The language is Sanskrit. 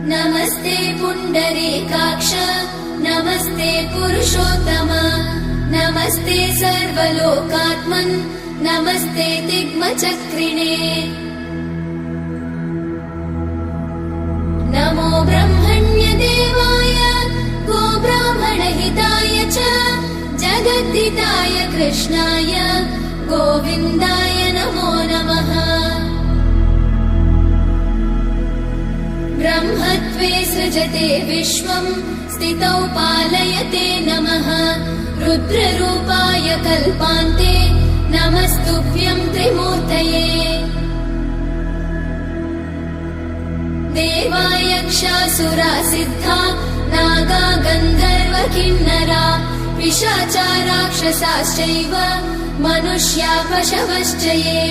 नमस्ते पुण्डरीकाक्ष नमस्ते पुरुषोत्तम नमस्ते सर्वलोकात्मन् नमस्ते दिग्मचक्रिणे नमो ब्रह्मण्यदेवाय गोब्राह्मणहिताय च जगद्धिताय कृष्णाय गोविन्दाय नमो नमः। ब्रह्मत्वे सृजते विश्वम् स्थितौ पालयते नमः रुद्ररूपाय कल्पान्ते नमस्तुभ्यं त्रिमूर्तये। देवायक्षासुरा सिद्धा नागा गन्धर्व किन्नरा पिशाचा राक्षसाश्चैव मनुष्या पशवश्च ये।